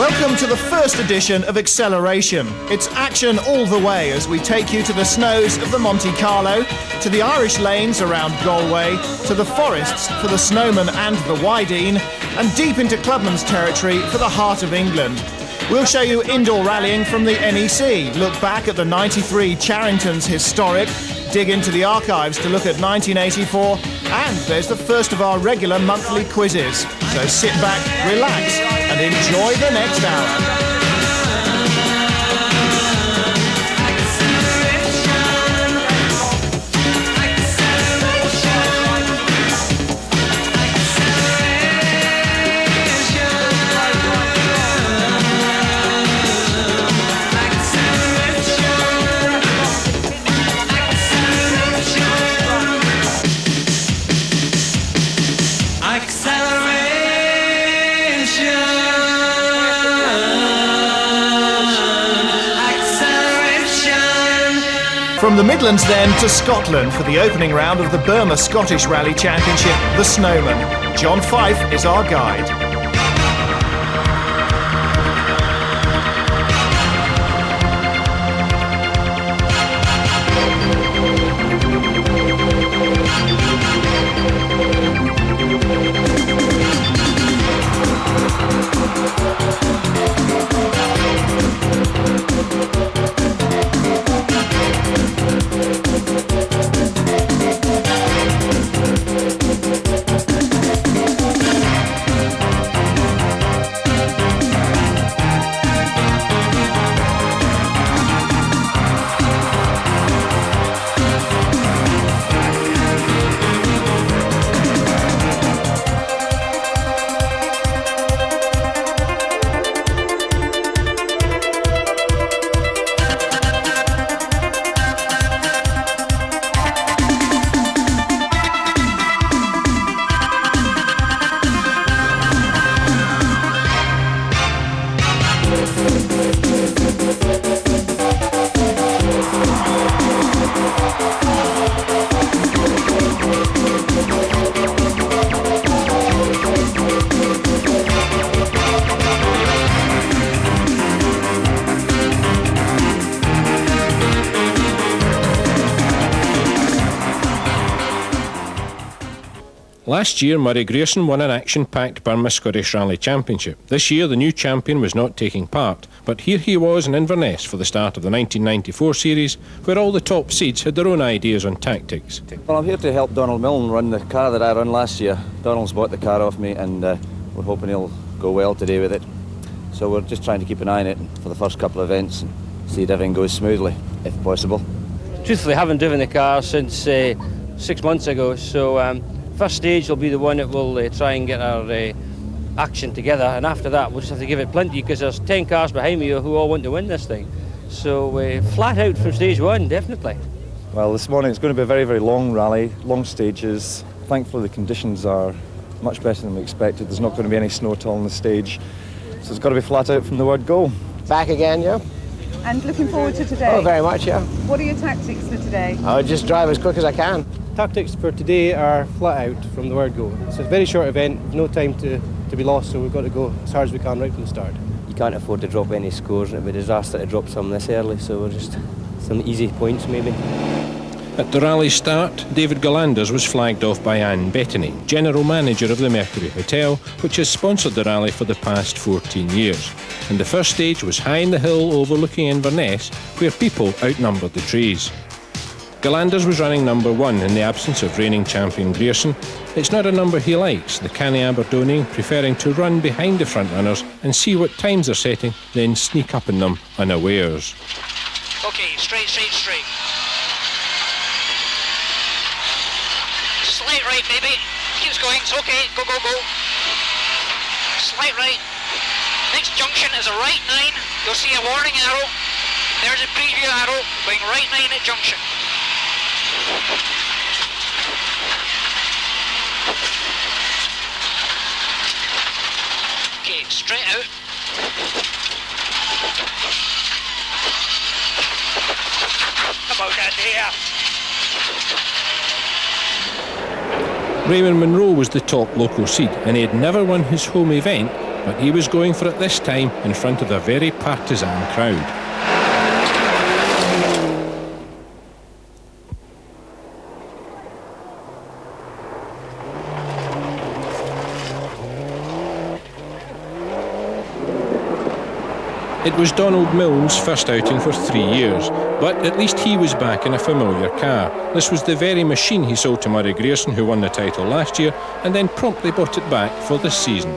Welcome to the first edition of Acceleration. It's action all the way as we take you to the snows of the Monte Carlo, to the Irish lanes around Galway, to the forests for the Snowman and the Wydene, and deep into Clubman's territory for the heart of England. We'll show you indoor rallying from the NEC, look back at the 93 Charrington's historic, dig into the archives to look at 1984, and there's the first of our regular monthly quizzes. So sit back, relax, and enjoy the next hour. From the Midlands then to Scotland for the opening round of the Burma Scottish Rally Championship, the Snowman. John Fife is our guide. Last year, Murray Grierson won an action-packed Burma Scottish Rally Championship. This year, the new champion was not taking part, but here he was in Inverness for the start of the 1994 series, where all the top seeds had their own ideas on tactics. Well, I'm here to help Donald Milne run the car that I run last year. Donald's bought the car off me, and we're hoping he'll go well today with it. So we're just trying to keep an eye on it for the first couple of events and see that everything goes smoothly, if possible. Truthfully, I haven't driven the car since 6 months ago, so first stage will be the one that we'll try and get our action together, and after that we'll just have to give it plenty, because there's 10 cars behind me who all want to win this thing. So flat out from stage one, definitely. Well, this morning it's going to be a very, very long rally, long stages. Thankfully the conditions are much better than we expected. There's not going to be any snow at all on the stage, so it's got to be flat out from the word go. Back again, yeah. And looking forward to today? Oh, very much, yeah. What are your tactics for today? I'll just drive as quick as I can. Tactics for today are flat out from the word go. It's a very short event, no time to be lost, so we've got to go as hard as we can right from the start. You can't afford to drop any scores, and it would be a disaster to drop some this early, so we're just some easy points maybe. At the rally start, David Galanders was flagged off by Anne Bettany, General Manager of the Mercury Hotel, which has sponsored the rally for the past 14 years. And the first stage was high in the hill overlooking Inverness, where people outnumbered the trees. Galanders was running number 1 in the absence of reigning champion Grierson. It's not a number he likes, the canny Aberdonian preferring to run behind the front runners and see what times they're setting, then sneak up on them unawares. Okay, straight. Slight right, baby. Keeps going, it's okay, go. Slight right. Next junction is a right 9. You'll see a warning arrow. There's a preview arrow, going right 9 at junction. Okay, straight out. About that here. Raymond Munro was the top local seed, and he had never won his home event but he was going for it this time in front of a very partisan crowd. It was Donald Milne's first outing for 3 years, but at least he was back in a familiar car. This was the very machine he sold to Murray Grierson, who won the title last year, and then promptly bought it back for this season.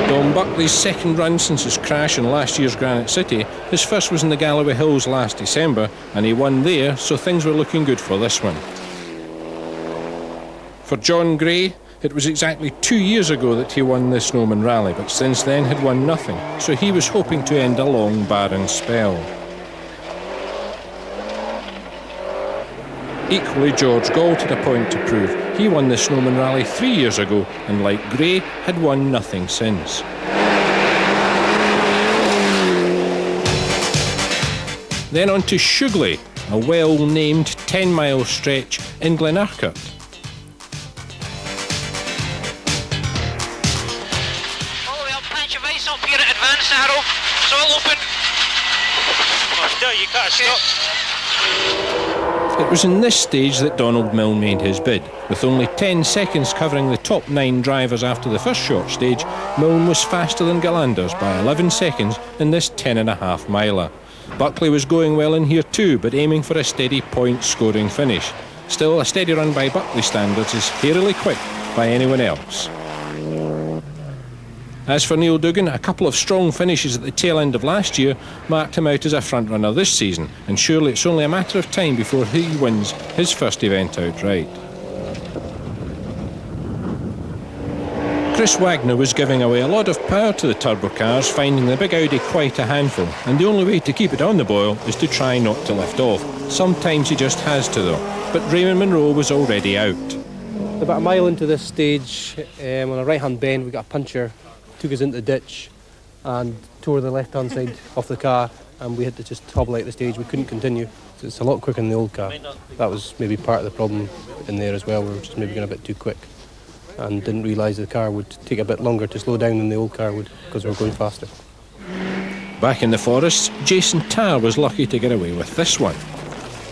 Dom Buckley's second run since his crash in last year's Granite City. His first was in the Galloway Hills last December, and he won there, so things were looking good for this one. For John Gray, it was exactly 2 years ago that he won the Snowman Rally, but since then had won nothing, so he was hoping to end a long, barren spell. Equally, George Galt had a point to prove. He won the Snowman Rally 3 years ago, and like Gray, had won nothing since. Then on to Shugley, a well-named 10-mile stretch in Glenurquhart. Up here at advanced arrow, it's all open. Oh, still, you can't stop. It was in this stage that Donald Milne made his bid. With only 10 seconds covering the top 9 drivers after the first short stage, Milne was faster than Galanders by 11 seconds in this 10.5 miler. Buckley was going well in here too, but aiming for a steady point-scoring finish. Still, a steady run by Buckley standards is fairly quick by anyone else. As for Neil Duggan, a couple of strong finishes at the tail end of last year marked him out as a front-runner this season, and surely it's only a matter of time before he wins his first event outright. Chris Wagner was giving away a lot of power to the turbo cars, finding the big Audi quite a handful, and the only way to keep it on the boil is to try not to lift off. Sometimes he just has to though, but Raymond Munro was already out. About a mile into this stage, on a right-hand bend, we got a puncher, took us into the ditch and tore the left-hand side off the car, and we had to just hobble out the stage. We couldn't continue. So it's a lot quicker than the old car. That was maybe part of the problem in there as well. We were just maybe going a bit too quick and didn't realise the car would take a bit longer to slow down than the old car would because we were going faster. Back in the forests, Jason Tarr was lucky to get away with this one.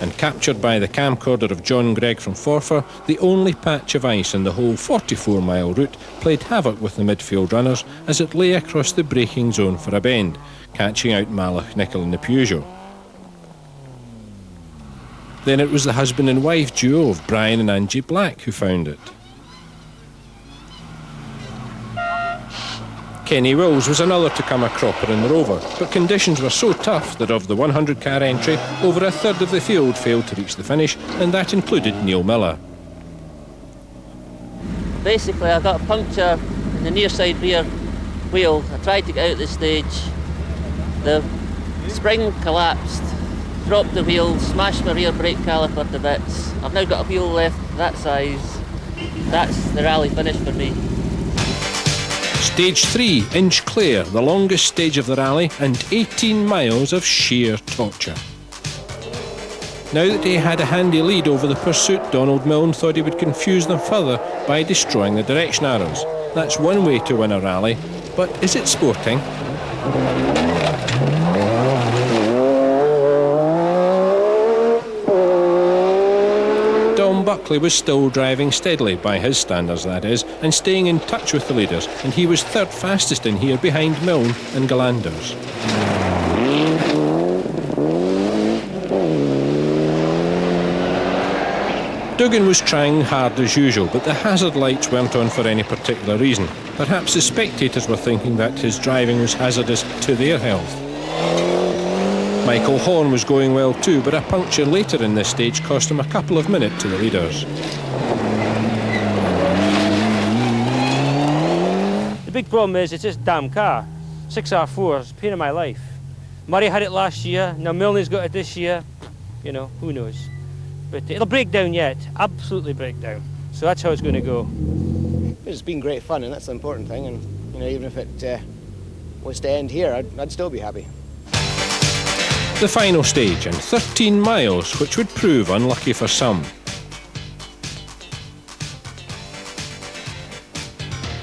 And captured by the camcorder of John Gregg from Forfar, the only patch of ice in the whole 44-mile route played havoc with the midfield runners as it lay across the braking zone for a bend, catching out Malach, Nicol and the Peugeot. Then it was the husband and wife duo of Brian and Angie Black who found it. Kenny Wills was another to come a cropper in the Rover, but conditions were so tough that of the 100-car entry, over a third of the field failed to reach the finish, and that included Neil Miller. Basically, I got a puncture in the near side rear wheel. I tried to get out of the stage. The spring collapsed, dropped the wheel, smashed my rear brake caliper to bits. I've now got a wheel left that size. That's the rally finish for me. Stage 3, Inchclare, the longest stage of the rally, and 18 miles of sheer torture. Now that he had a handy lead over the pursuit, Donald Milne thought he would confuse them further by destroying the direction arrows. That's one way to win a rally, but is it sporting? Buckley was still driving steadily, by his standards that is, and staying in touch with the leaders, and he was third fastest in here behind Milne and Galanders. Duggan was trying hard as usual, but the hazard lights weren't on for any particular reason. Perhaps the spectators were thinking that his driving was hazardous to their health. Michael Horn was going well too, but a puncture later in this stage cost him a couple of minutes to the leaders. The big problem is it's this damn car. 6R4 is a pain in my life. Murray had it last year, now Milne's got it this year. You know, who knows. But it'll break down yet, absolutely break down. So that's how it's going to go. It's been great fun, and that's the important thing. And you know, even if it was to end here, I'd still be happy. The final stage, and 13 miles, which would prove unlucky for some.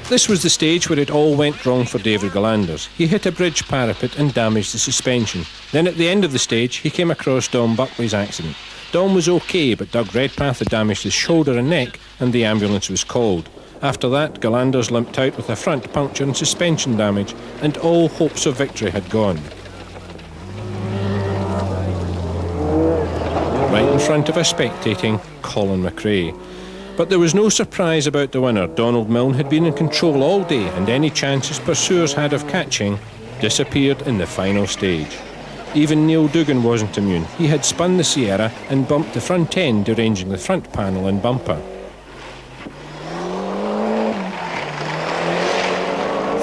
This was the stage where it all went wrong for David Galanders. He hit a bridge parapet and damaged the suspension. Then at the end of the stage, he came across Dom Buckley's accident. Dom was okay, but Doug Redpath had damaged his shoulder and neck, and the ambulance was called. After that, Galanders limped out with a front puncture and suspension damage, and all hopes of victory had gone. Right in front of us spectating, Colin McRae. But there was no surprise about the winner. Donald Milne had been in control all day, and any chances pursuers had of catching disappeared in the final stage. Even Neil Dugan wasn't immune. He had spun the Sierra and bumped the front end, deranging the front panel and bumper.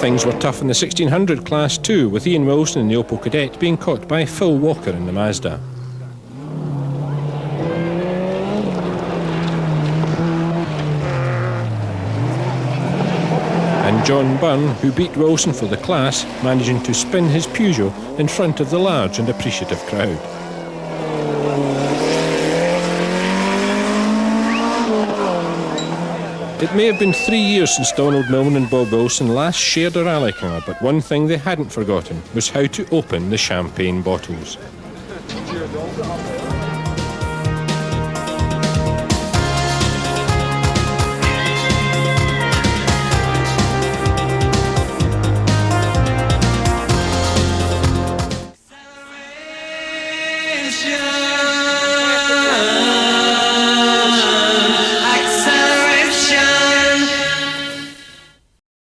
Things were tough in the 1600 class too, with Ian Wilson in the Opel Kadett being caught by Phil Walker in the Mazda. And John Byrne, who beat Wilson for the class, managing to spin his Peugeot in front of the large and appreciative crowd. It may have been 3 years since Donald Milne and Bob Wilson last shared a rally car, but one thing they hadn't forgotten was how to open the champagne bottles.